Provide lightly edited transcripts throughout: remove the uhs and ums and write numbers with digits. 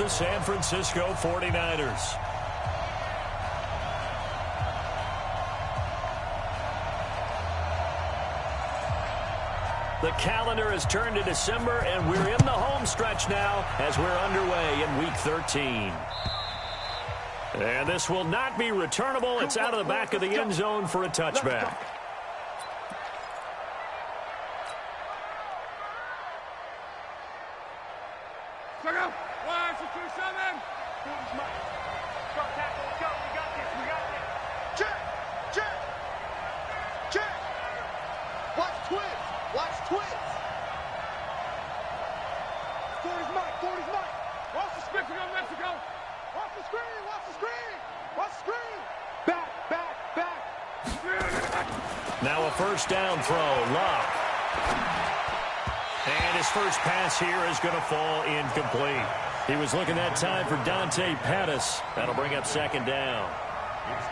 the San Francisco 49ers. The calendar has turned to December, and we're in the home stretch now as we're underway in Week 13. And this will not be returnable. It's out of the back of the end zone for a touchback. Now a first down throw, Love. And his first pass here is going to fall incomplete. He was looking that time for Dante Pettis. That'll bring up second down.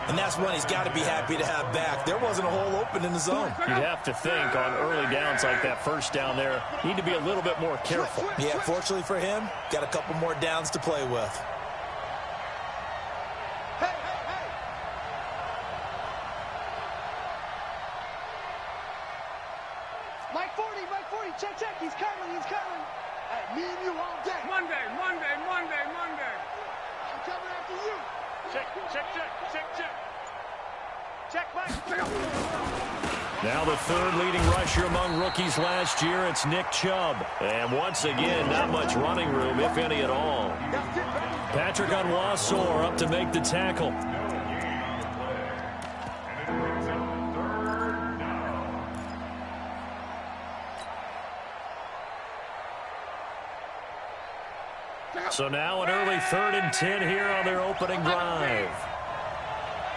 And that's one he's got to be happy to have back. There wasn't a hole open in the zone. You'd have to think on early downs like that first down there, need to be a little bit more careful. Yeah, fortunately for him, got a couple more downs to play with. Check, he's coming. Hey, me and you all day. Monday. I'm coming after you. Check, Mike. Now the third leading rusher among rookies last year, it's Nick Chubb. And once again, not much running room, if any at all. Patrick Onwuasor up to make the tackle. So now an early 3rd and 10 here on their opening drive.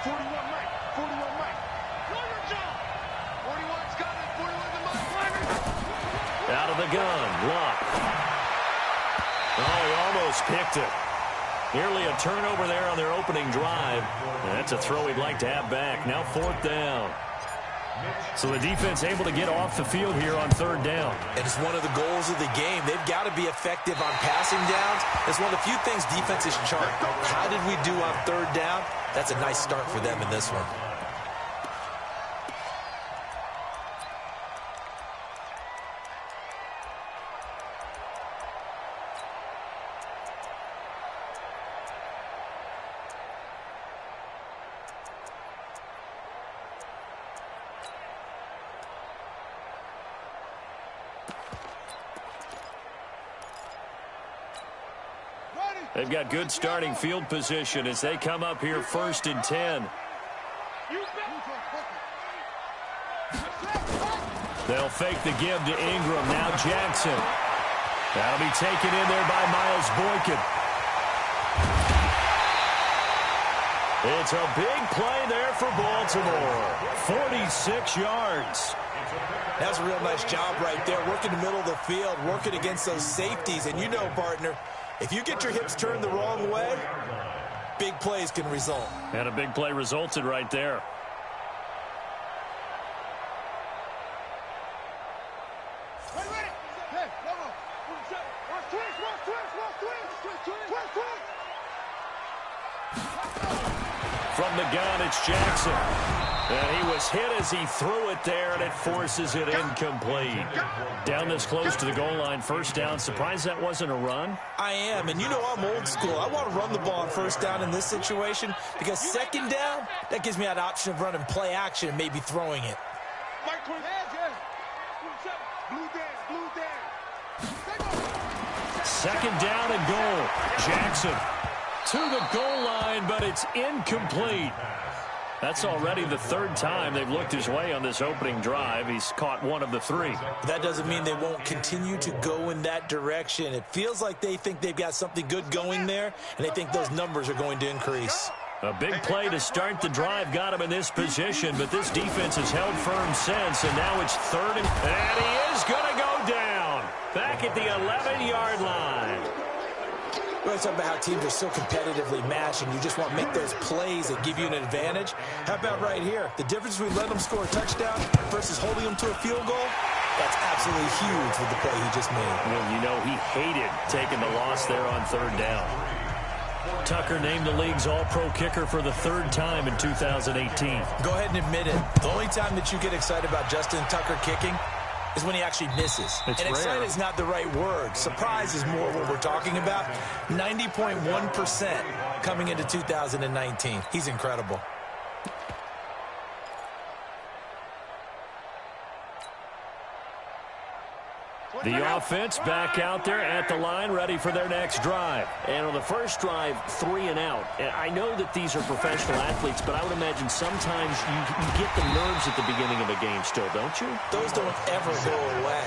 41 Mike. Know your job. 41's got it. 41's the Mike. Out of the gun, Luck. Oh, he almost picked it. Nearly a turnover there on their opening drive. And that's a throw he'd like to have back. Now 4th down. So the defense able to get off the field here on 3rd down. And it's one of the goals of the game. They've got to be effective on passing downs. It's one of the few things defenses chart. How did we do on 3rd down? That's a nice start for them in this one. They've got good starting field position as they come up here 1st and 10. They'll fake the give to Ingram. Now Jackson. That'll be taken in there by Miles Boykin. It's a big play there for Baltimore. 46 yards. That's a real nice job right there. Working the middle of the field, working against those safeties. And you know, partner, if you get your hips turned the wrong way, big plays can result. And a big play resulted right there. From the gun, it's Jackson. And he was hit as he threw it there, and it forces it incomplete. Down this close to the goal line, 1st down. Surprised that wasn't a run? I am, and you know I'm old school. I want to run the ball on 1st down in this situation because 2nd down, that gives me that option of running play action and maybe throwing it. Second down and goal. Jackson to the goal line, but it's incomplete. That's already the 3rd time they've looked his way on this opening drive. He's caught one of the 3. That doesn't mean they won't continue to go in that direction. It feels like they think they've got something good going there, and they think those numbers are going to increase. A big play to start the drive got him in this position, but this defense has held firm since, and now it's 3rd and he is going to go down. Back at the 11-yard line. We're talking about how teams are so competitively matched, and you just want to make those plays that give you an advantage. How about right here? The difference between letting them score a touchdown versus holding them to a field goal, that's absolutely huge with the play he just made. Well, you know, he hated taking the loss there on 3rd down. Tucker named the league's all-pro kicker for the 3rd time in 2018. Go ahead and admit it. The only time that you get excited about Justin Tucker kicking is when he actually misses. It's and excited is not the right word. Surprise is more what we're talking about. 90.1% coming into 2019. He's incredible. The offense back out there at the line, ready for their next drive. And on the first drive, 3 and out. And I know that these are professional athletes, but I would imagine sometimes you get the nerves at the beginning of a game still, don't you? Those don't ever go away.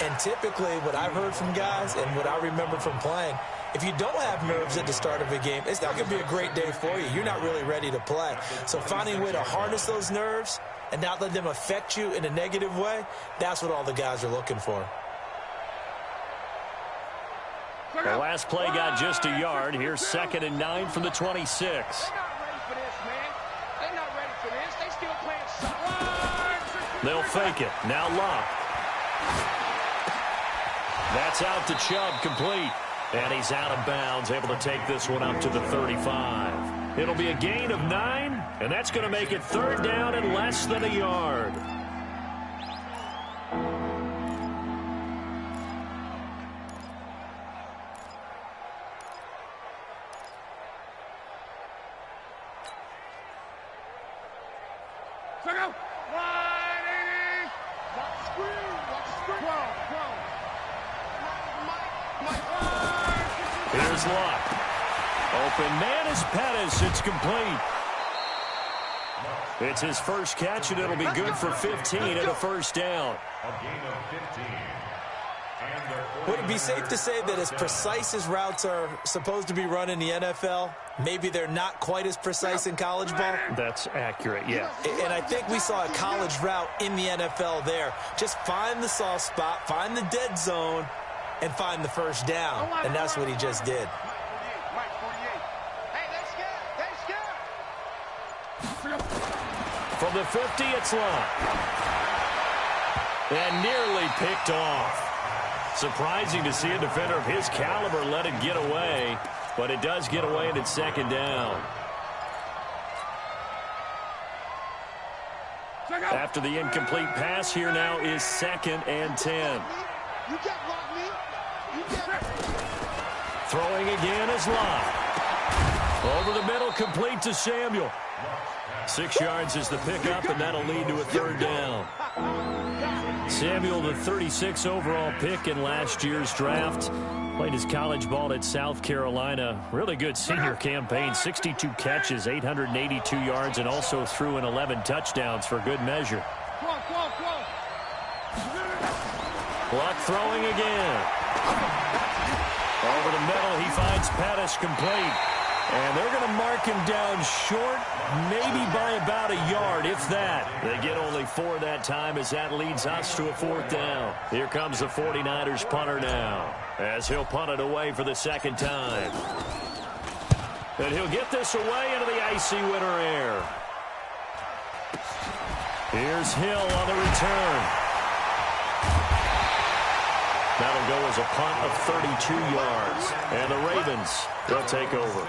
And typically, what I've heard from guys and what I remember from playing, if you don't have nerves at the start of a game, it's not going to be a great day for you. You're not really ready to play. So finding a way to harness those nerves and not let them affect you in a negative way, that's what all the guys are looking for. The last play got just a yard. Here's 2nd and 9 from the 26. They're not ready for this, man. They're not ready for this. They still playing soccer. They'll fake it. Now Locke. That's out to Chubb, complete. And he's out of bounds, able to take this one up to the 35. It'll be a gain of 9, and that's going to make it 3rd down and less than a yard. Here's Locke. Open man is Pettis. It's complete. It's his first catch, and it'll be good for 15 and a 1st down. Would it be safe to say that as precise as routes are supposed to be run in the NFL, maybe they're not quite as precise in college ball? That's accurate, yeah. And I think we saw a college route in the NFL there. Just find the soft spot, find the dead zone, and find the 1st down. And that's what he just did. From the 50, it's Locke. And nearly picked off. Surprising to see a defender of his caliber let it get away, but it does get away and it's 2nd down. After the incomplete pass, here now is 2nd and 10. Throwing again is Locke. Over the middle, complete to Samuel. 6 yards is the pickup, and that'll lead to a 3rd down. Samuel, the 36 overall pick in last year's draft, played his college ball at South Carolina. Really good senior campaign, 62 catches, 882 yards, and also threw in 11 touchdowns for good measure. Locke throwing again. Over the middle, he finds Pettis, complete. And they're going to mark him down short, maybe by about a yard, if that. They get only 4 that time as that leads us to a 4th down. Here comes the 49ers punter now, as he'll punt it away for the 2nd time. And he'll get this away into the icy winter air. Here's Hill on the return. That'll go as a punt of 32 yards. And the Ravens, they'll take over.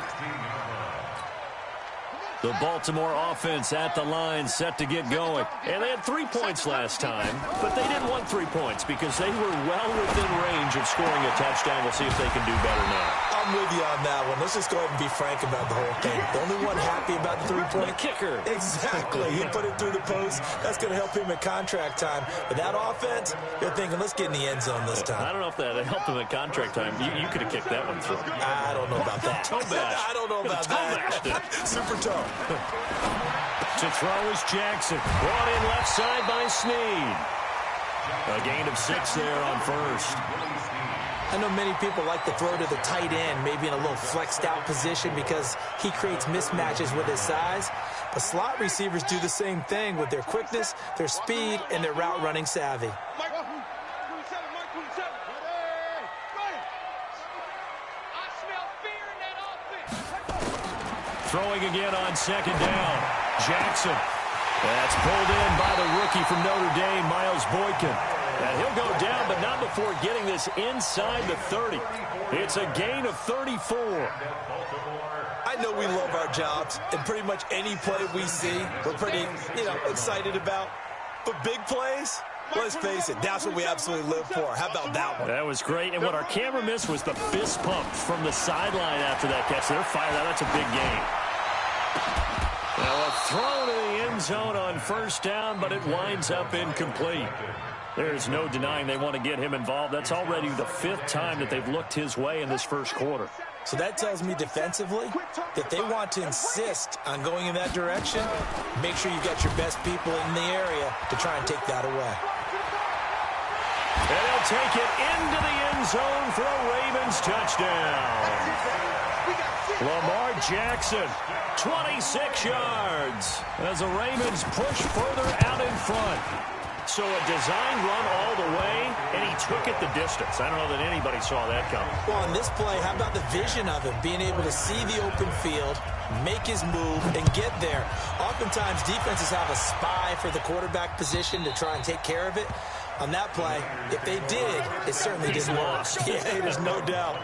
The Baltimore offense at the line, set to get going. And they had 3 points last time, but they didn't want 3 points because they were well within range of scoring a touchdown. We'll see if they can do better now. I'm with you on that one. Let's just go ahead and be frank about the whole thing. The only one happy about the 3-point kicker. Exactly. He put it through the post. That's going to help him at contract time. But that offense, you're thinking, let's get in the end zone this time. I don't know if that helped him at contract time. You could have kicked that one through. I don't know about that. Toe bash. I don't know about that. Super toe. To throw is Jackson. Brought in left side by Snead. A gain of 6 there on 1st. I know many people like to throw to the tight end, maybe in a little flexed out position because he creates mismatches with his size. But slot receivers do the same thing with their quickness, their speed, and their route running savvy. Throwing again on 2nd down. Jackson. That's pulled in by the rookie from Notre Dame, Miles Boykin. And he'll go down, but not before getting this inside the 30. It's a gain of 34. I know we love our jobs, and pretty much any play we see, we're pretty, excited about. But big plays, let's face it, that's what we absolutely live for. How about that one? That was great, and what our camera missed was the fist pump from the sideline after that catch. They're fired out. That's a big gain. Now a throw to the end zone on first down, but it winds up incomplete. There's no denying they want to get him involved. That's already the 5th time that they've looked his way in this first quarter. So that tells me defensively that they want to insist on going in that direction. Make sure you got your best people in the area to try and take that away. And he'll take it into the end zone for a Ravens touchdown. Lamar Jackson, 26 yards as the Ravens push further out in front. So a design run all the way, and he took it the distance. I don't know that anybody saw that coming. Well, on this play, how about the vision of him, being able to see the open field, make his move, and get there. Oftentimes, defenses have a spy for the quarterback position to try and take care of it. On that play, if they did, it certainly didn't work. Yeah, there's no doubt.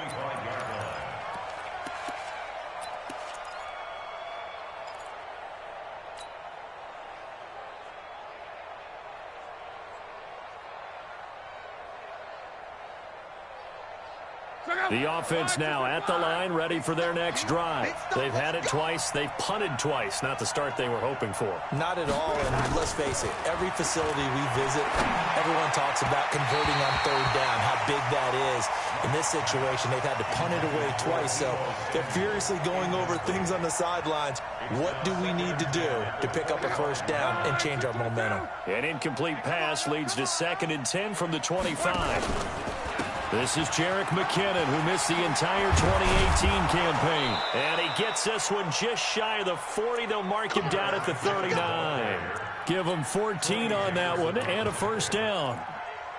The offense now at the line, ready for their next drive. They've had it twice. They've punted twice. Not the start they were hoping for. Not at all, and let's face it, every facility we visit, everyone talks about converting on third down, how big that is. In this situation, they've had to punt it away twice, so they're furiously going over things on the sidelines. What do we need to do to pick up a first down and change our momentum? An incomplete pass leads to 2nd and 10 from the 25. This is Jerick McKinnon, who missed the entire 2018 campaign. And he gets this one just shy of the 40. They'll mark him down at the 39. Give him 14 on that one and a first down.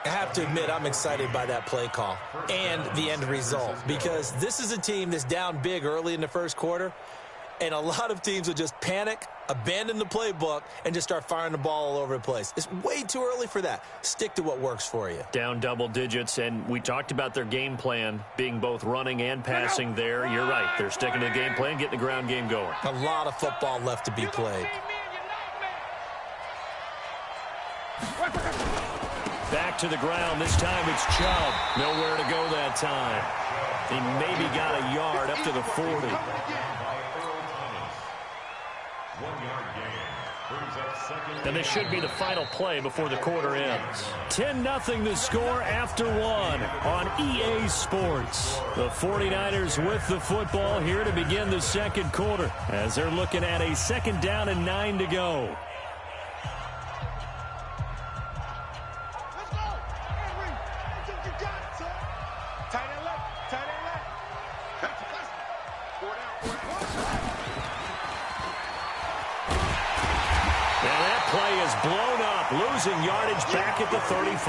I have to admit, I'm excited by that play call and the end result, because this is a team that's down big early in the first quarter, and a lot of teams will just panic, abandon the playbook, and just start firing the ball all over the place. It's way too early for that. Stick to what works for you. Down double digits, and we talked about their game plan being both running and passing there. You're right. They're sticking to the game plan, getting the ground game going. A lot of football left to be played. Back to the ground. This time it's Chubb. Nowhere to go that time. He maybe got a yard up to the 40. And this should be the final play before the quarter ends. 10-0 the score after 1 on EA Sports. The 49ers with the football here to begin the second quarter as they're looking at a 2nd down and 9 to go. Blown up, losing yardage back at the 35.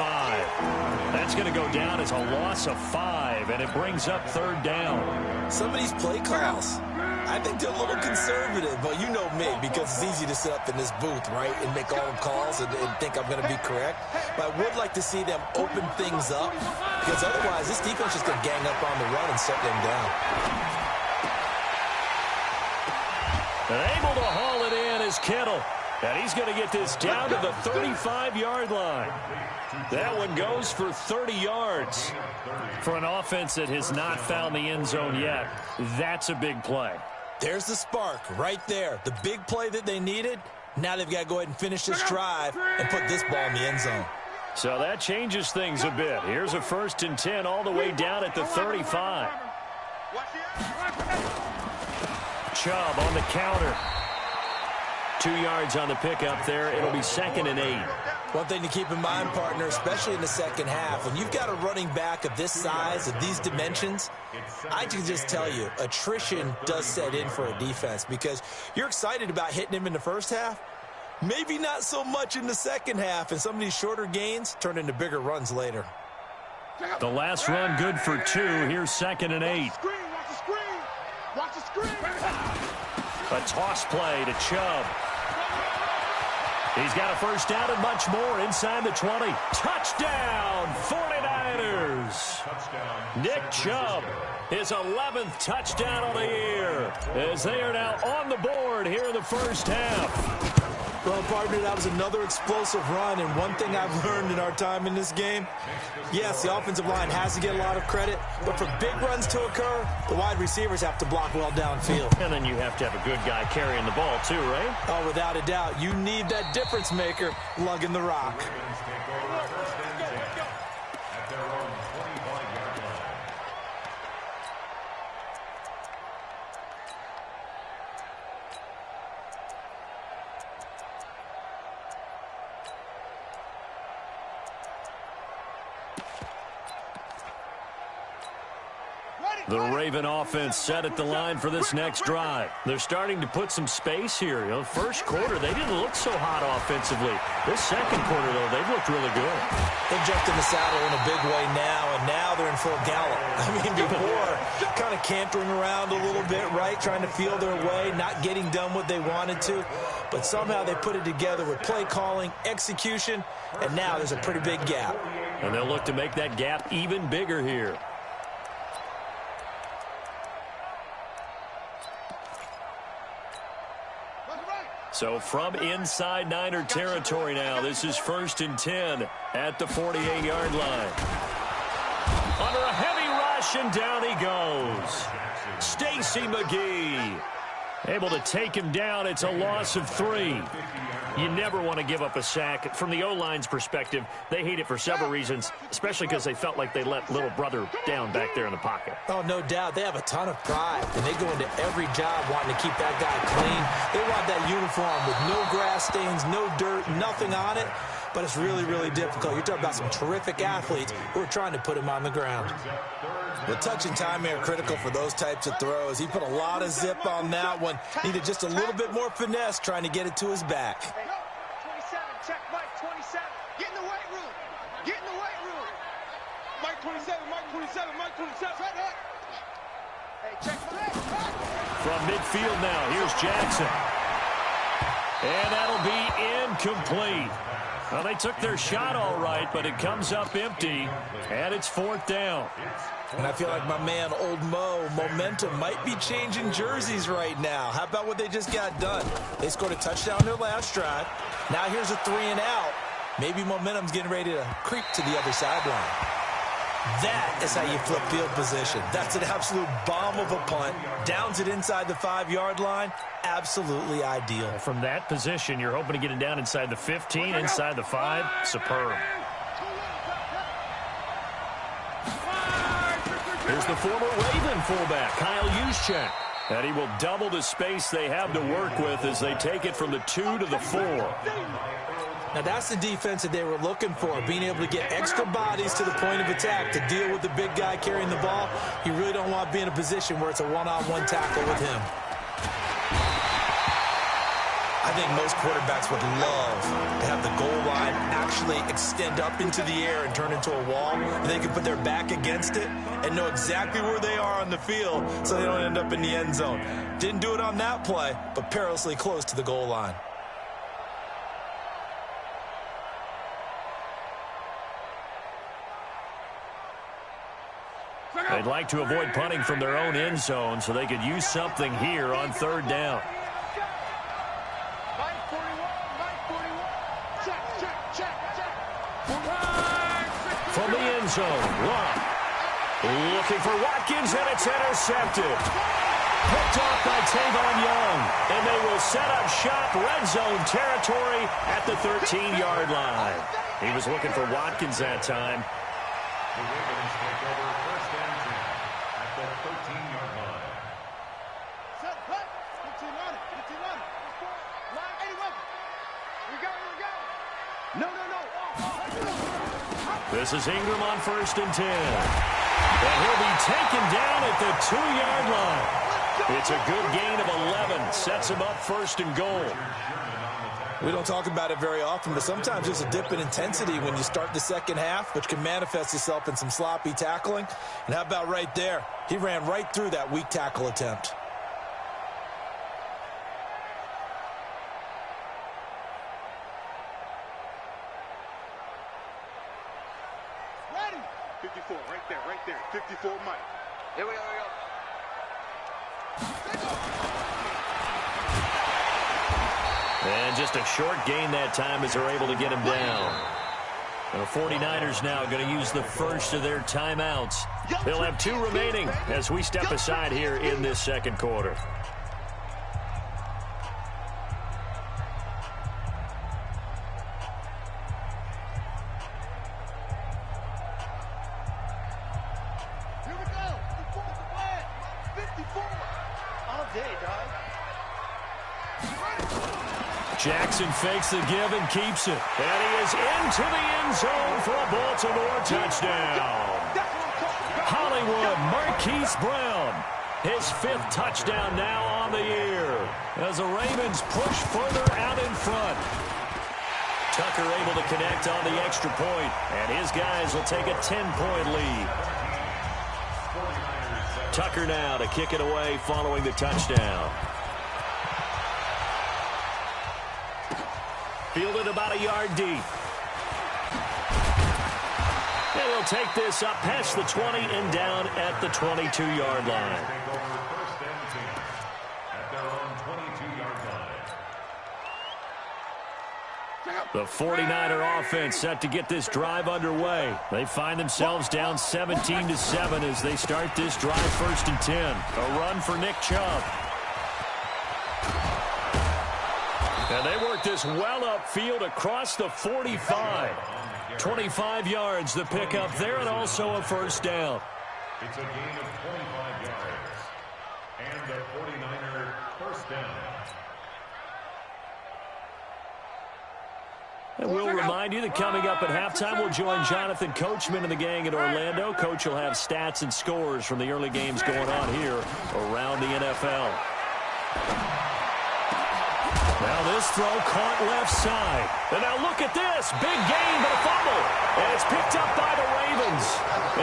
That's going to go down as a loss of 5, and it brings up 3rd down. Some of these play calls, I think they're a little conservative, but you know me, because it's easy to sit up in this booth, right, and make all the calls and think I'm going to be correct. But I would like to see them open things up, because otherwise this defense is going to gang up on the run and shut them down. And able to haul it in is Kittle. And he's going to get this down to the 35-yard line. That one goes for 30 yards. For an offense that has not found the end zone yet, that's a big play. There's the spark right there. The big play that they needed. Now they've got to go ahead and finish this drive and put this ball in the end zone. So that changes things a bit. Here's a 1st and 10 all the way down at the 35. Chubb on the counter. 2 yards on the pickup there. It'll be 2nd and 8. One thing to keep in mind, partner, especially in the second half, when you've got a running back of this size, of these dimensions, I can just tell you, attrition does set in for a defense, because you're excited about hitting him in the first half. Maybe not so much in the second half, and some of these shorter gains turn into bigger runs later. The last run good for 2. Here's 2nd and 8. Watch the screen. A toss play to Chubb. He's got a first down and much more inside the 20. Touchdown, 49ers. Nick Chubb, his 11th touchdown of the year, as they are now on the board here in the first half. Well, partner, that was another explosive run, and one thing I've learned in our time in this game, yes, the offensive line has to get a lot of credit, but for big runs to occur, the wide receivers have to block well downfield. And then you have to have a good guy carrying the ball too, right? Oh, without a doubt. You need that difference maker lugging the rock. The Raven offense set at the line for this next drive. They're starting to put some space here. You know, first quarter, they didn't look so hot offensively. This second quarter, though, they've looked really good. They've jumped in the saddle in a big way now, and now they're in full gallop. I mean, before, kind of cantering around a little bit, right, trying to feel their way, not getting done what they wanted to. But somehow they put it together with play calling, execution, and now there's a pretty big gap. And they'll look to make that gap even bigger here. So from inside Niner territory now, this is 1st and 10 at the 48-yard line. Under a heavy rush, and down he goes. Stacy McGee able to take him down. It's a loss of 3. You never want to give up a sack. From the O-line's perspective, they hate it for several reasons, especially because they felt like they let little brother down back there in the pocket. Oh, no doubt. They have a ton of pride, and they go into every job wanting to keep that guy clean. They want that uniform with no grass stains, no dirt, nothing on it. But it's really, really difficult. You're talking about some terrific athletes who are trying to put him on the ground. The touch and time are critical for those types of throws. He put a lot of zip on that one. Needed just a little bit more finesse trying to get it to his back. 27, check Mike 27. Get in the weight room. Get in the weight room. Mike 27, Mike 27, Mike 27. Right there. Hey, check Mike. From midfield now, here's Jackson. And that'll be incomplete. Well, they took their shot all right, but it comes up empty, and it's 4th down. And I feel like my man, Old Mo, momentum might be changing jerseys right now. How about what they just got done? They scored a touchdown their last drive. Now here's a 3 and out. Maybe momentum's getting ready to creep to the other sideline. That is how you flip field position. That's an absolute bomb of a punt. Downs it inside the 5-yard line. Absolutely ideal. From that position, you're hoping to get it down inside the 15, inside the 5. Superb. Here's the former Raven fullback, Kyle Juszczyk. And he will double the space they have to work with as they take it from the 2 to the 4. Now, that's the defense that they were looking for, being able to get extra bodies to the point of attack to deal with the big guy carrying the ball. You really don't want to be in a position where it's a one-on-one tackle with him. I think most quarterbacks would love to have the goal line actually extend up into the air and turn into a wall, and they can put their back against it and know exactly where they are on the field so they don't end up in the end zone. Didn't do it on that play, but perilously close to the goal line. They'd like to avoid punting from their own end zone so they could use something here on 3rd down. From the end zone, Locke looking for Watkins, and it's intercepted. Picked off by Tavon Young, and they will set up shop red zone territory at the 13-yard line. He was looking for Watkins that time. The Ravens take over 1st and 10 at the 13-yard line. Set, cut. 15 on it. 15 on it. Line 81. We go. No. This is Ingram on 1st and 10. And he'll be taken down at the 2-yard line. It's a good gain of 11. Sets him up 1st and goal. We don't talk about it very often, but sometimes there's a dip in intensity when you start the second half, which can manifest itself in some sloppy tackling. And how about right there? He ran right through that weak tackle attempt. 54, right there. 54, Mike. Here we go, And just a short gain that time as they're able to get him down. And the 49ers now going to use the first of their timeouts. They'll have 2 remaining as we step aside here in this second quarter. Jackson fakes the give and keeps it. And he is into the end zone for a Baltimore touchdown. Hollywood Marquise Brown, his 5th touchdown now on the year as the Ravens push further out in front. Tucker able to connect on the extra point, and his guys will take a 10-point lead. Tucker now to kick it away following the touchdown. Fielded about a yard deep. And he'll take this up past the 20 and down at the 22-yard line. The 49er offense set to get this drive underway. They find themselves down 17-7 as they start this drive 1st and 10. A run for Nick Chubb. And they work this well upfield across the 45. 25 yards the pickup there, and also a first down. It's a gain of 25 yards. And the 49er first down. And we'll remind you that coming up at halftime, we'll join Jonathan Coachman and the gang in Orlando. Coach will have stats and scores from the early games going on here around the NFL. Now this throw caught left side. And now look at this. Big gain, but a fumble. And it's picked up by the Ravens.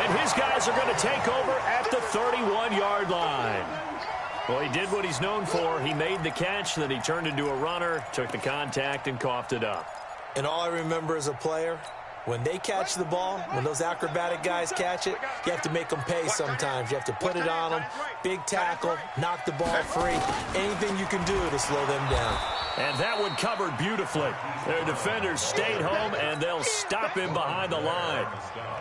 And his guys are going to take over at the 31-yard line. Well, he did what he's known for. He made the catch, then he turned into a runner, took the contact, and coughed it up. And all I remember as a player, when they catch the ball, when those acrobatic guys catch it, you have to make them pay sometimes. You have to put it on them, big tackle, knock the ball free, anything you can do to slow them down. And that one covered beautifully. Their defenders stayed home, and they'll stop him behind the line.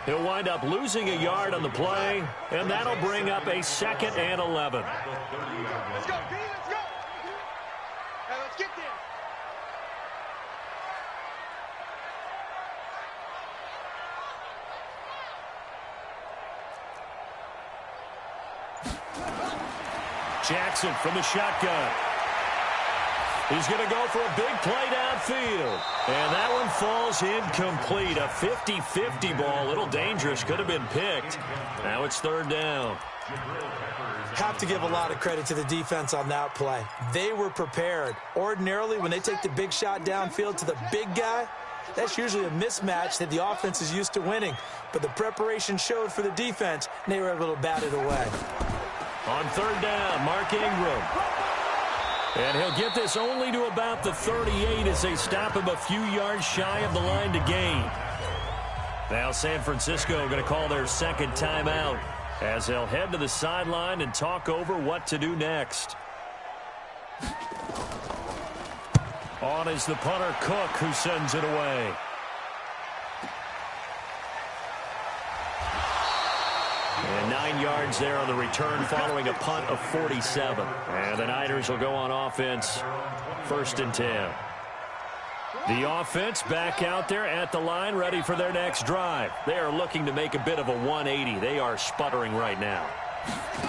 He'll wind up losing a yard on the play, and that'll bring up a 2nd and 11. Let's go, B, let's go. Hey, let's get there. Jackson from the shotgun. He's going to go for a big play downfield. And that one falls incomplete. A 50-50 ball. A little dangerous. Could have been picked. Now it's 3rd down. Have to give a lot of credit to the defense on that play. They were prepared. Ordinarily, when they take the big shot downfield to the big guy, that's usually a mismatch that the offense is used to winning. But the preparation showed for the defense, and they were able to bat it away. On 3rd down, Mark Ingram. And he'll get this only to about the 38 as they stop him a few yards shy of the line to gain. Now San Francisco going to call their 2nd timeout as they'll head to the sideline and talk over what to do next. On is the punter Cook, who sends it away. And 9 yards there on the return following a punt of 47. And the Niners will go on offense, 1st and 10. The offense back out there at the line, ready for their next drive. They are looking to make a bit of a 180. They are sputtering right now.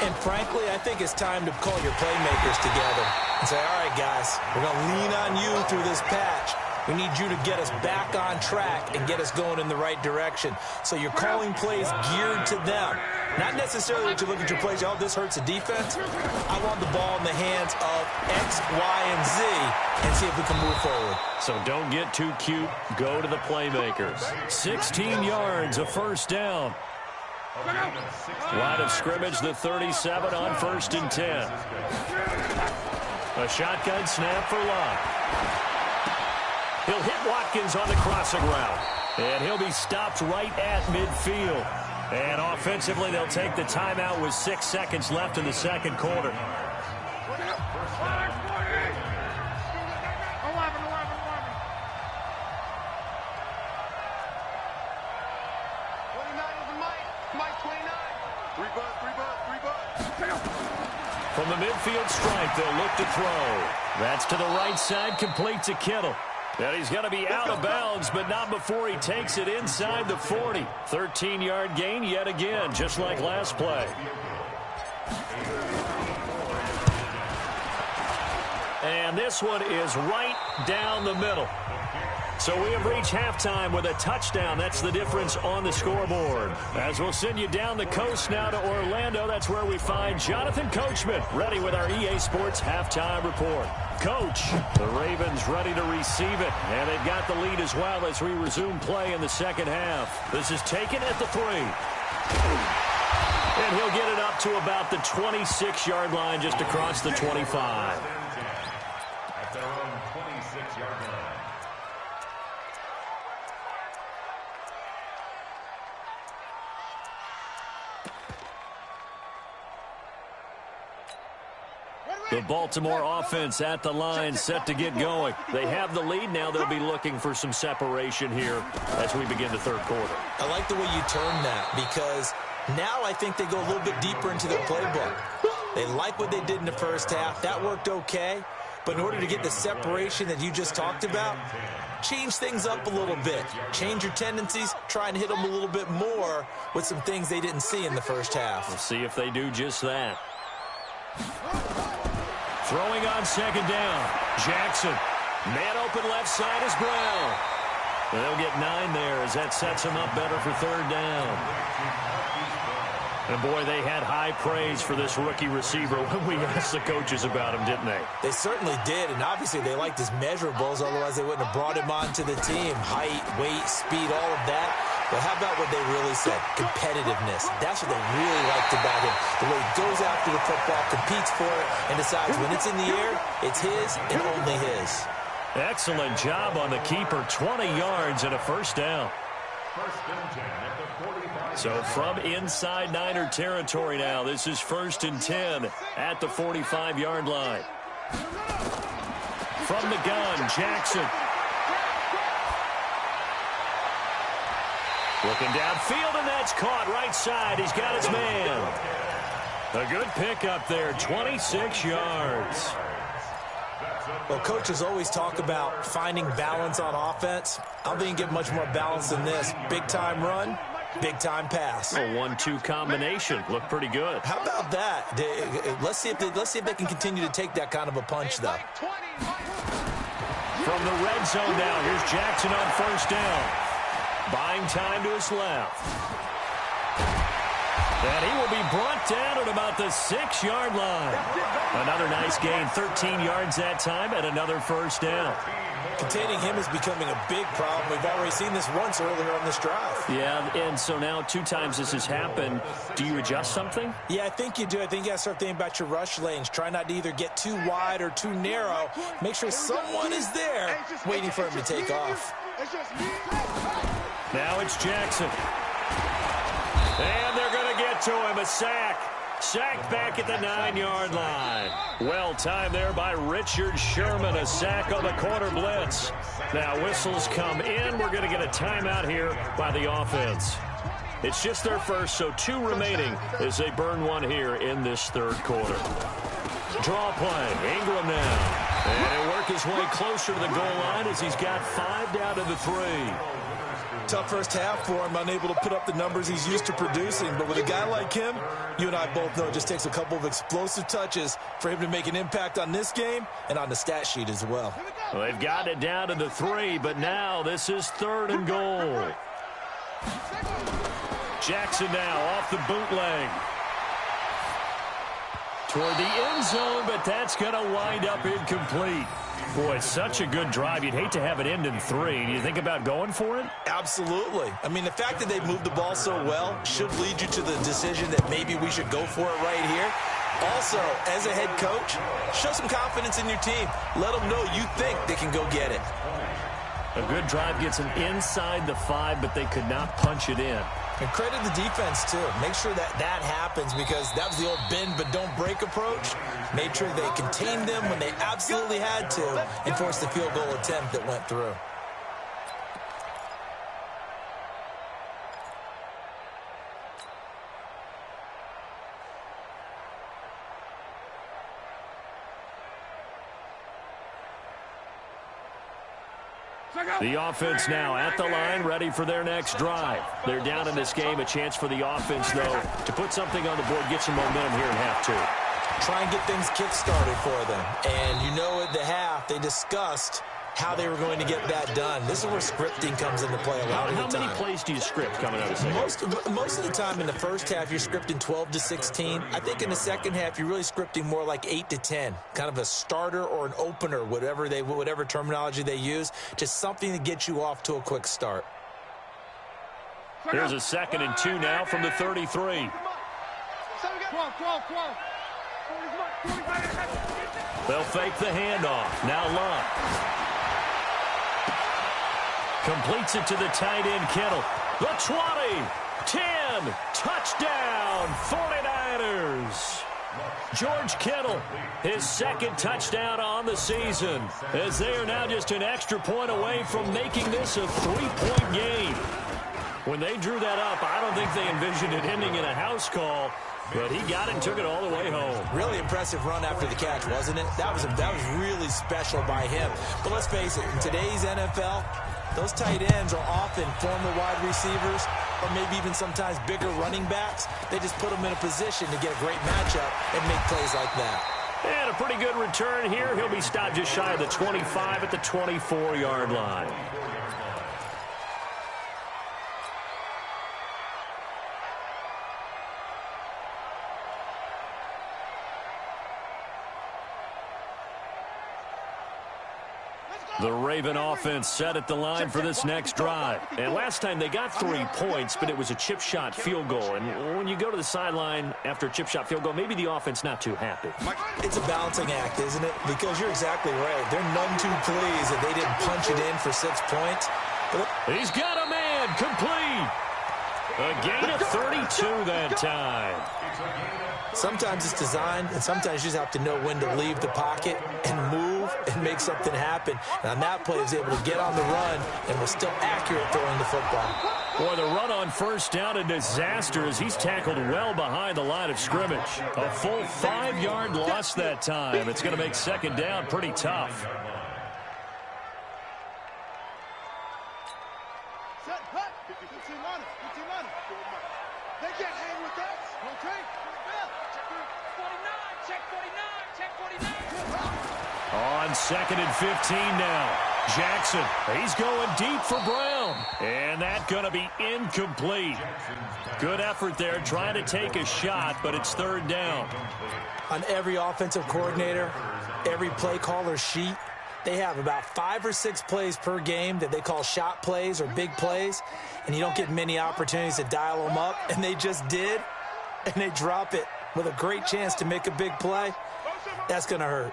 And frankly, I think it's time to call your playmakers together and say, all right, guys, we're going to lean on you through this patch. We need you to get us back on track and get us going in the right direction. So you're calling plays geared to them. Not necessarily that you look at your plays, oh, this hurts the defense. I want the ball in the hands of X, Y, and Z and see if we can move forward. So don't get too cute. Go to the playmakers. 16 yards, a 1st down. Line of scrimmage, the 37 on 1st and 10. A shotgun snap for Locke. He'll hit Watkins on the crossing route. And he'll be stopped right at midfield. And offensively, they'll take the timeout with 6 seconds left in the second quarter. From the midfield stripe, they'll look to throw. That's to the right side, complete to Kittle. And he's going to be out of bounds, but not before he takes it inside the 40. 13-yard gain yet again, just like last play. And this one is right down the middle. So we have reached halftime with a touchdown. That's the difference on the scoreboard. As we'll send you down the coast now to Orlando, that's where we find Jonathan Coachman ready with our EA Sports halftime report. Coach, the Ravens ready to receive it, and they've got the lead as well as we resume play in the second half. This is taken at the 3. And he'll get it up to about the 26-yard line, just across the 25. At their own 26-yard line. The Baltimore offense at the line, set to get going. They have the lead. Now they'll be looking for some separation here as we begin the third quarter. I like the way you term that, because now I think they go a little bit deeper into their playbook. They like what they did in the first half. That worked okay. But in order to get the separation that you just talked about, change things up a little bit. Change your tendencies. Try and hit them a little bit more with some things they didn't see in the first half. We'll see if they do just that. Throwing on second down. Jackson. Man open left side is Brown. They'll get 9 there as that sets them up better for third down. And, boy, they had high praise for this rookie receiver when we asked the coaches about him, didn't they? They certainly did, and obviously they liked his measurables, otherwise they wouldn't have brought him onto the team. Height, weight, speed, all of that. But how about what they really said? Competitiveness. That's what they really liked about him. The way he goes after the football, competes for it, and decides when it's in the air, it's his and only his. Excellent job on the keeper. 20 yards and a first down. First and 10 at the 45. So from inside Niner territory now, this is 1st and 10 at the 45-yard line. From the gun, Jackson. Looking downfield, and that's caught right side. He's got his man. A good pickup there, 26 yards. Well, coaches always talk about finding balance on offense. I don't think you get much more balance than this. Big-time run, big-time pass. A 1-2 combination. Looked pretty good. How about that? Let's see if they can continue to take that kind of a punch, though. From the red zone now, here's Jackson on first down. Buying time to his left. And he will be brought down at about the 6-yard line. Another nice gain, 13 yards that time, and another first down. Containing him is becoming a big problem. We've already seen this once earlier on this drive. Yeah, and so now 2 times this has happened. Do you adjust something? Yeah, I think you do. I think you got to start thinking about your rush lanes. Try not to either get too wide or too narrow. Make sure someone is there waiting for him to take off. Now it's Jackson. And they're going to get to him. A sack. Sacked back at the 9-yard line. Well timed there by Richard Sherman. A sack on the corner blitz. Now whistles come in. We're going to get a timeout here by the offense. It's just their first, so 2 remaining as they burn 1 here in this third quarter. Draw play. Ingram now. And he'll work his way closer to the goal line as he's got 5 down to the 3. Tough first half for him, unable to put up the numbers he's used to producing. But with a guy like him, you and I both know it just takes a couple of explosive touches for him to make an impact on this game and on the stat sheet as well. Well, they've got it down to the 3, but now this is 3rd and goal. Jackson now off the bootleg. Toward the end zone, but that's going to wind up incomplete. Boy, it's such a good drive. You'd hate to have it end in 3. Do you think about going for it? Absolutely. I mean, the fact that they moved the ball so well should lead you to the decision that maybe we should go for it right here. Also, as a head coach, show some confidence in your team. Let them know you think they can go get it. A good drive gets them inside the 5, but they could not punch it in. And credit the defense, too. Make sure that that happens because that was the old bend but don't break approach. Made sure they contained them when they absolutely had to and forced the field goal attempt that went through. The offense now at the line, ready for their next drive. They're down in this game. A chance for the offense, though, to put something on the board, get some momentum here in half two. Try and get things kick-started for them. And you know at the half, they discussed how they were going to get that done. This is where scripting comes into play a lot of the time. How many plays do you script coming out of the second? Most of the time in the first half, you're scripting 12 to 16. I think in the second half, you're really scripting more like 8 to 10. Kind of a starter or an opener, whatever terminology they use. Just something to get you off to a quick start. Here's a 2nd and 2 now from the 33. They'll fake the handoff. Now Love. Completes it to the tight end, Kittle. The 20, 10, touchdown, 49ers. George Kittle, his 2nd touchdown on the season, as they are now just an extra point away from making this a 3-point game. When they drew that up, I don't think they envisioned it ending in a house call, but he got it and took it all the way home. Really impressive run after the catch, wasn't it? That was really special by him. But let's face it, in today's NFL, those tight ends are often former wide receivers or maybe even sometimes bigger running backs. They just put them in a position to get a great matchup and make plays like that. And a pretty good return here. He'll be stopped just shy of the 25 at the 24-yard line. The Raven offense set at the line for this next drive. And last time they got 3 points, but it was a chip shot field goal. And when you go to the sideline after a chip shot field goal, maybe the offense not too happy. It's a balancing act, isn't it? Because you're exactly right. They're none too pleased that they didn't punch it in for 6 points. But he's got a man complete. A gain of 32 that time. Sometimes it's designed, and sometimes you just have to know when to leave the pocket and move and make something happen. And on that play, he was able to get on the run and was still accurate throwing the football. Boy, the run on first down, a disaster as he's tackled well behind the line of scrimmage. A full 5-yard loss that time. It's going to make 2nd down pretty tough. They can't hang with us. Okay. Check 49. On 2nd and 15 now. Jackson, he's going deep for Brown. And that's going to be incomplete. Good effort there trying to take a shot, but it's 3rd down. On every offensive coordinator, every play caller sheet, they have about 5 or 6 plays per game that they call shot plays or big plays, and you don't get many opportunities to dial them up, and they just did, and they drop it with a great chance to make a big play. That's going to hurt.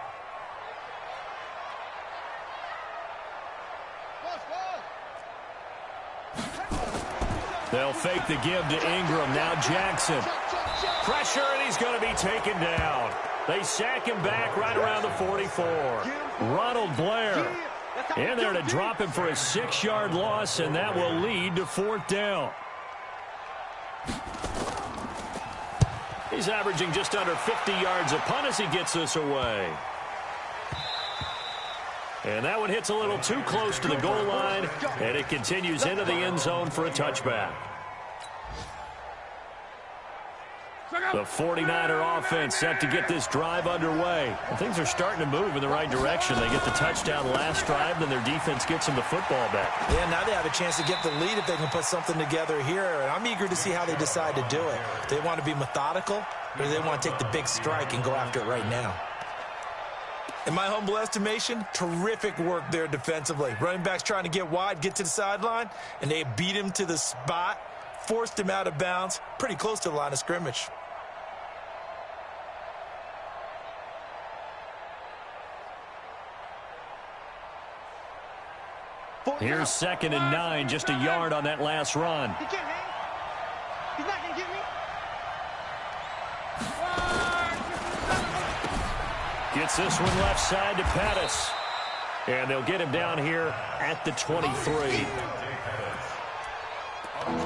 They'll fake the give to Ingram. Now Jackson. Pressure, and he's going to be taken down. They sack him back right around the 44. Ronald Blair in there to drop him for a 6-yard loss, and that will lead to 4th down. He's averaging just under 50 yards a punt as he gets this away. And that one hits a little too close to the goal line, and it continues into the end zone for a touchback. The 49er offense set to get this drive underway. And things are starting to move in the right direction. They get the touchdown last drive, then their defense gets them the football back. Yeah, now they have a chance to get the lead if they can put something together here. And I'm eager to see how they decide to do it. Do they want to be methodical, or do they want to take the big strike and go after it right now? In my humble estimation, terrific work there defensively. Running backs trying to get wide, get to the sideline, and they beat him to the spot, forced him out of bounds, pretty close to the line of scrimmage. Here's 2nd and 9, just a yard on that last run. He's not going to get me. Gets this one left side to Pettis. And they'll get him down here at the 23.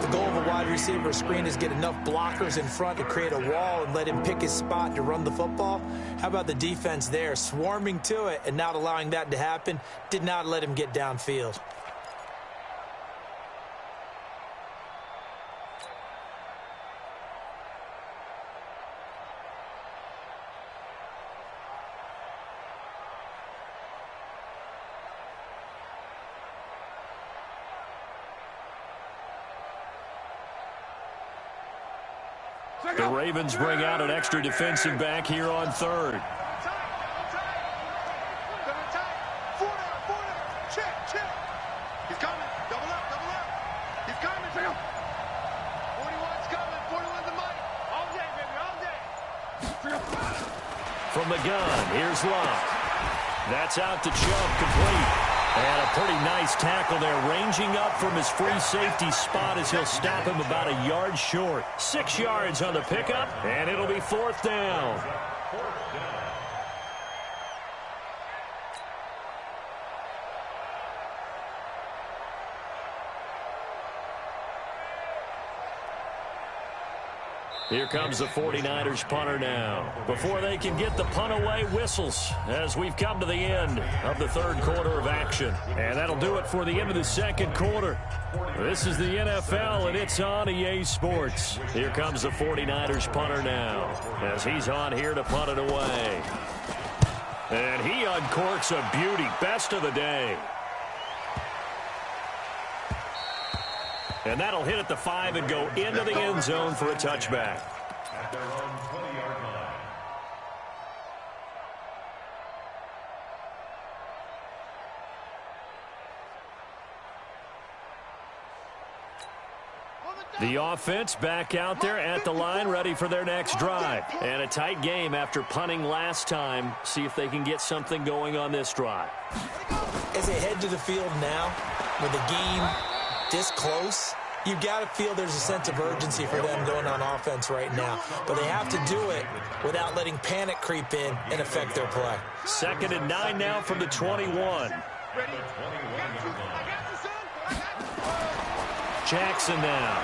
The goal of a wide receiver screen is get enough blockers in front to create a wall and let him pick his spot to run the football. How about the defense there, swarming to it and not allowing that to happen? Did not let him get downfield. The Ravens bring out an extra defensive back here on third. Check. He's coming. Double up. He's coming. 41's coming. 41's the mic. All day, baby, all day. From the gun, here's Locke. That's out to Chubb, complete. And a pretty nice tackle there, ranging up from his free safety spot as he'll stop him about a yard short. 6 yards on the pickup, and it'll be fourth down. Here comes the 49ers punter now. Before they can get the punt away, whistles as we've come to the end of the third quarter of action. And that'll do it for the end of the second quarter. This is the NFL, and it's on EA Sports. Here comes the 49ers punter now as he's on here to punt it away. And he uncorks a beauty. Best of the day. And that'll hit at the 5 and go into the end zone for a touchback. At their own 20-yard line. The offense back out there at the line, ready for their next drive. And a tight game after punting last time. See if they can get something going on this drive. As they head to the field now, with the game this close, you've got to feel there's a sense of urgency for them going on offense right now. But they have to do it without letting panic creep in and affect their play. 2nd and 9 now from the 21. Jackson now.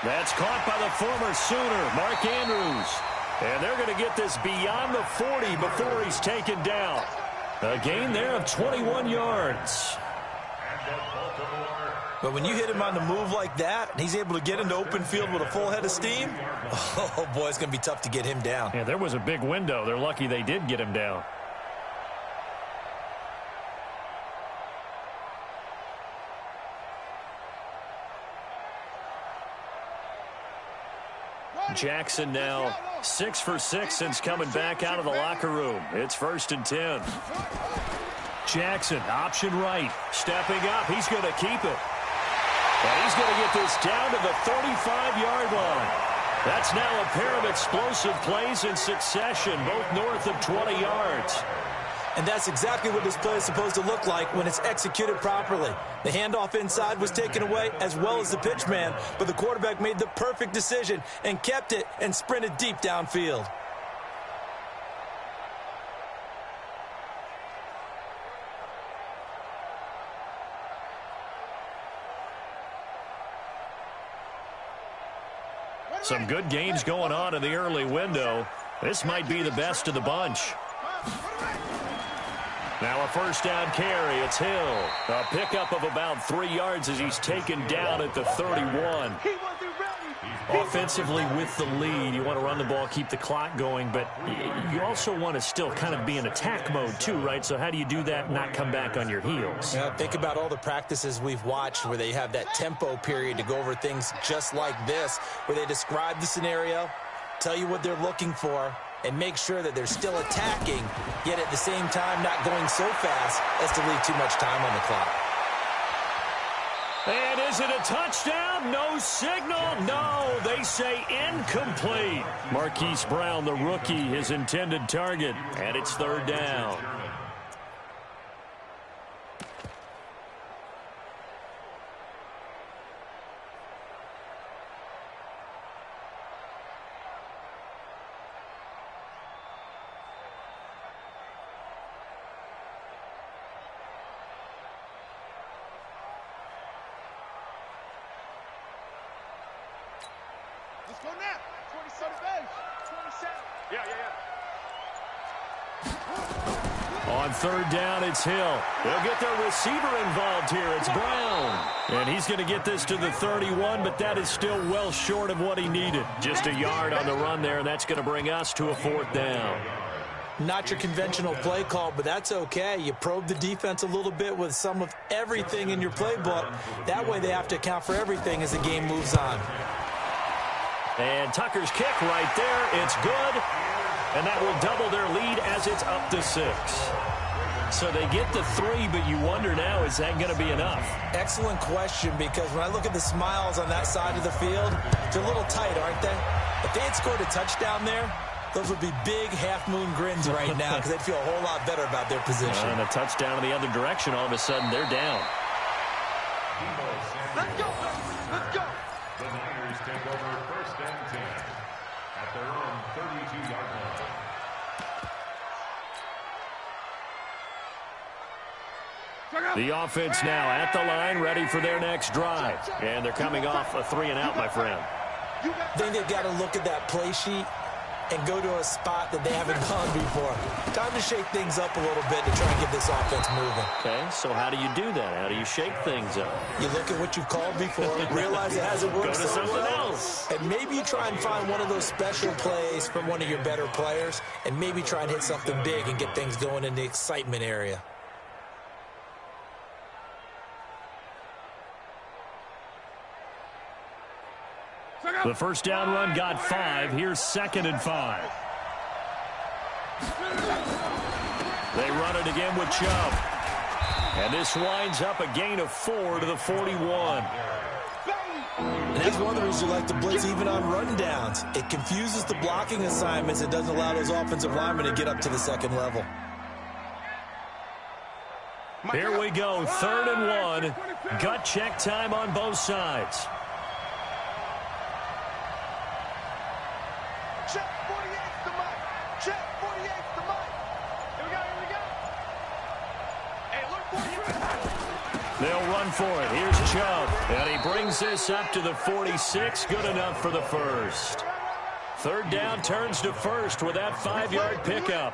That's caught by the former Sooner, Mark Andrews. And they're going to get this beyond the 40 before he's taken down. A gain there of 21 yards. But when you hit him on the move like that, and he's able to get into open field with a full head of steam, oh, boy, it's going to be tough to get him down. Yeah, there was a big window. They're lucky they did get him down. Jackson now 6 for 6 since coming back out of the locker room. It's 1st and 10. Jackson, option right, stepping up. He's going to keep it. And he's going to get this down to the 35-yard line. That's now a pair of explosive plays in succession, both north of 20 yards. And that's exactly what this play is supposed to look like when it's executed properly. The handoff inside was taken away as well as the pitch man, but the quarterback made the perfect decision and kept it and sprinted deep downfield. Some good games going on in the early window. This might be the best of the bunch. Now a first down carry. It's Hill. A pickup of about 3 yards as he's taken down at the 31. Offensively with the lead, you want to run the ball, keep the clock going, but you also want to still kind of be in attack mode too, right? So how do you do that and not come back on your heels? Yeah, think about all the practices we've watched where they have that tempo period to go over things just like this, where they describe the scenario, tell you what they're looking for, and make sure that they're still attacking, yet at the same time not going so fast as to leave too much time on the clock. And is it a touchdown? No signal. No, they say incomplete. Marquise Brown, the rookie, his intended target, and it's 3rd down. Let's go now. 27. 27. Yeah. On third down, it's Hill. They'll get their receiver involved here. It's Brown. And he's going to get this to the 31, but that is still well short of what he needed. Just a yard on the run there, and that's going to bring us to a fourth down. Not your conventional play call, but that's okay. You probe the defense a little bit with some of everything in your playbook. That way they have to account for everything as the game moves on. And Tucker's kick right there. It's good. And that will double their lead as it's up to 6. So they get the 3, but you wonder now, is that going to be enough? Excellent question, because when I look at the smiles on that side of the field, they're a little tight, aren't they? If they had scored a touchdown there, those would be big half-moon grins right now because they'd feel a whole lot better about their position. And a touchdown in the other direction, all of a sudden they're down. Let's go. Let's go. The Niners take over first and 10 at their own 32-yard line. The offense now at the line, ready for their next drive. And they're coming off a 3-and-out, my friend. I think they've got to look at that play sheet and go to a spot that they haven't gone before. Time to shake things up a little bit to try and get this offense moving. Okay, so how do you do that? How do you shake things up? You look at what you've called before, realize it hasn't worked Go to so something well, else. and maybe you try and find one of those special plays from one of your better players, and maybe try and hit something big and get things going in the excitement area. The first down run got 5. Here's 2nd and 5. They run it again with Chubb. And this winds up a gain of 4 to the 41. And that's one of the reasons you like to blitz even on run downs. It confuses the blocking assignments. It doesn't allow those offensive linemen to get up to the second level. Here we go, 3rd and 1. Gut check time on both sides. Check 48's the mic. Check 48's the mic. Here we go. Hey, look for you. They'll run for it. Here's Chubb. And he brings this up to the 46. Good enough for the first. 3rd down turns to first with that 5-yard pickup.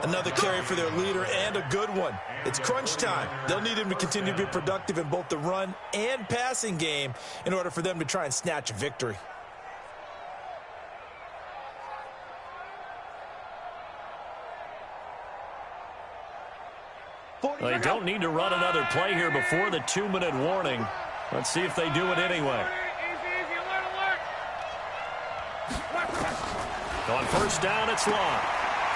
Another carry for their leader and a good one. It's crunch time. They'll need him to continue to be productive in both the run and passing game in order for them to try and snatch a victory. They don't need to run another play here before the 2-minute warning. Let's see if they do it anyway. On first down, it's Long.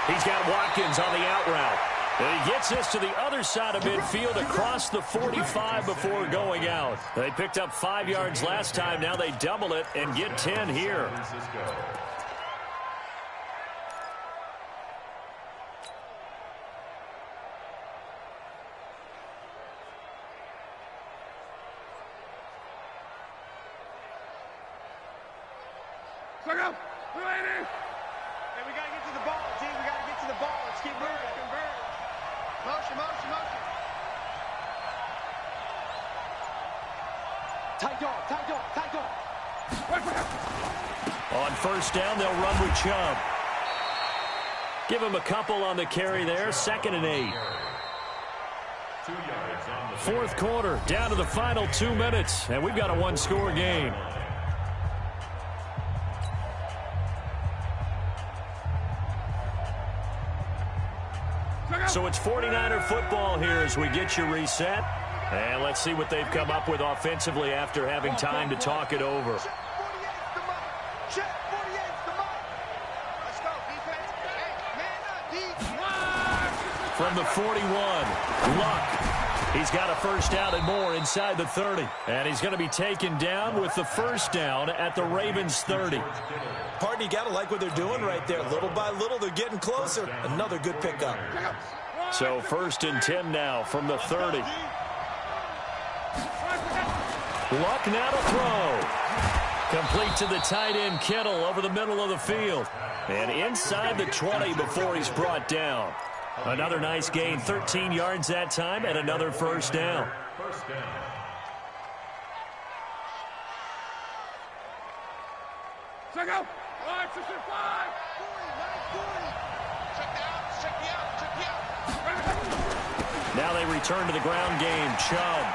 He's got Watkins on the out route. And he gets this to the other side of midfield across the 45 before going out. They picked up 5 yards last time. Now they double it and get 10 here. Hey, we got to get to the ball, T. We got to get to the ball. Let's keep moving. Motion. Tight dog. On first down, they'll run with Chubb. Give him a couple on the carry there. 2nd and 8. 4th quarter, down to the final 2 minutes, and we've got a 1-score game. So it's 49er football here as we get you reset. And let's see what they've come up with offensively after having time to talk it over. Check 48's the mic. Let's go, defense. Hey, man up, D. From the 41, Luck. He's got a first down and more inside the 30. And he's going to be taken down with the first down at the Ravens 30. Pardon, you got to like what they're doing right there. Little by little, they're getting closer. Another good pickup. So 1st and 10 now from the 30. Luck now to throw. Complete to the tight end, Kittle, over the middle of the field. And inside the 20 before he's brought down. Another nice gain, 13 yards that time, and another first down. Check out. All right, 6 and 5. 40. Check out. Check me out. Check me out. Now they return to the ground game. Chubb.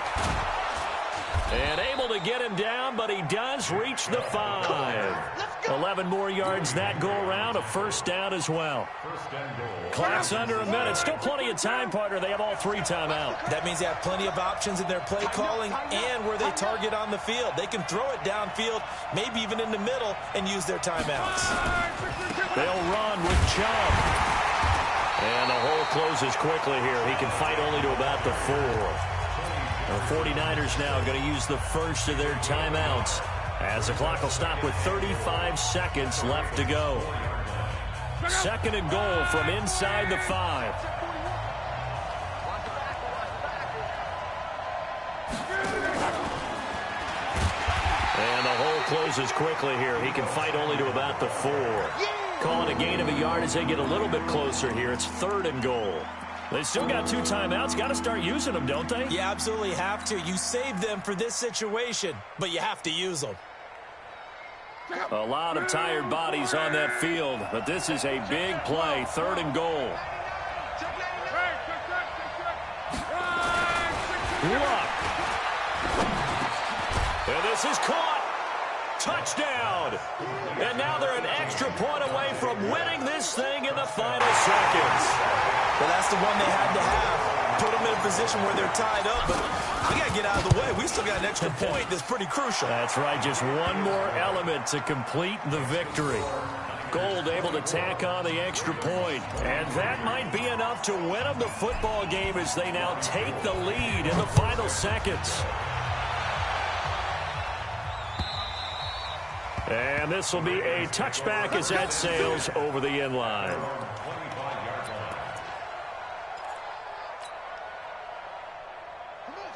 And able to get him down, but he does reach the 5. 11 more yards that go around, a first down as well. Clock's under a minute. Still plenty of time, partner. They have all 3 timeouts. That means they have plenty of options in their play calling and where they target on the field. They can throw it downfield, maybe even in the middle, and use their timeouts. They'll run with Chubb. And the hole closes quickly here. He can fight only to about the 4. The 49ers now going to use the first of their timeouts, as the clock will stop with 35 seconds left to go. 2nd and goal from inside the 5. And the hole closes quickly here. He can fight only to about the 4. Calling a gain of a yard as they get a little bit closer here. It's 3rd and goal. They still got 2 timeouts. Got to start using them, don't they? You absolutely have to. You save them for this situation, but you have to use them. A lot of tired bodies on that field, but this is a big play. 3rd and goal. Luck. And this is caught. Touchdown. And now they're an extra point away from winning this thing in the final seconds. Well, that's the one they had to have. Put them in a position where they're tied up, but we got to get out of the way. We still got an extra point that's pretty crucial. That's right. Just one more element to complete the victory. Gold able to tack on the extra point. And that might be enough to win them the football game as they now take the lead in the final seconds. And this will be a touchback as that sails over the end line.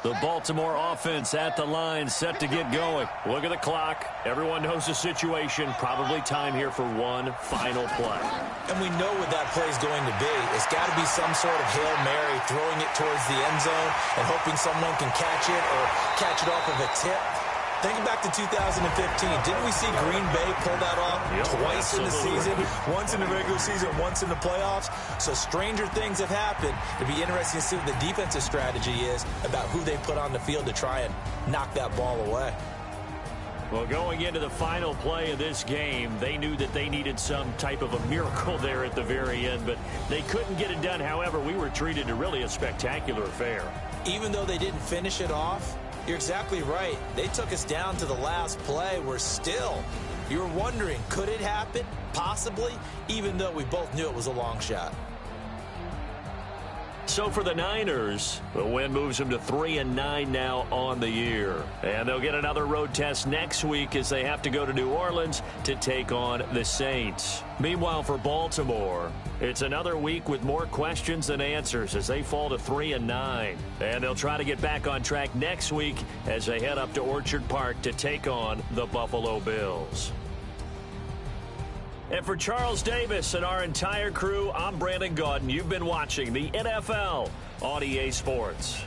The Baltimore offense at the line, set to get going. Look at the clock. Everyone knows the situation. Probably time here for one final play. And we know what that play is going to be. It's got to be some sort of Hail Mary, throwing it towards the end zone and hoping someone can catch it or catch it off of a tip. Think back to 2015. Didn't we see Green Bay pull that off twice in the season? Once in the regular season, once in the playoffs. So stranger things have happened. It'd be interesting to see what the defensive strategy is about who they put on the field to try and knock that ball away. Well, going into the final play of this game, they knew that they needed some type of a miracle there at the very end, but they couldn't get it done. However, we were treated to really a spectacular affair. Even though they didn't finish it off, you're exactly right. They took us down to the last play. We're still, you were wondering, could it happen? Possibly, even though we both knew it was a long shot. So for the Niners, the win moves them to 3-9 now on the year. And they'll get another road test next week as they have to go to New Orleans to take on the Saints. Meanwhile, for Baltimore, it's another week with more questions than answers as they fall to 3-9. And they'll try to get back on track next week as they head up to Orchard Park to take on the Buffalo Bills. And for Charles Davis and our entire crew, I'm Brandon Gaudin. You've been watching the NFL on EA Sports.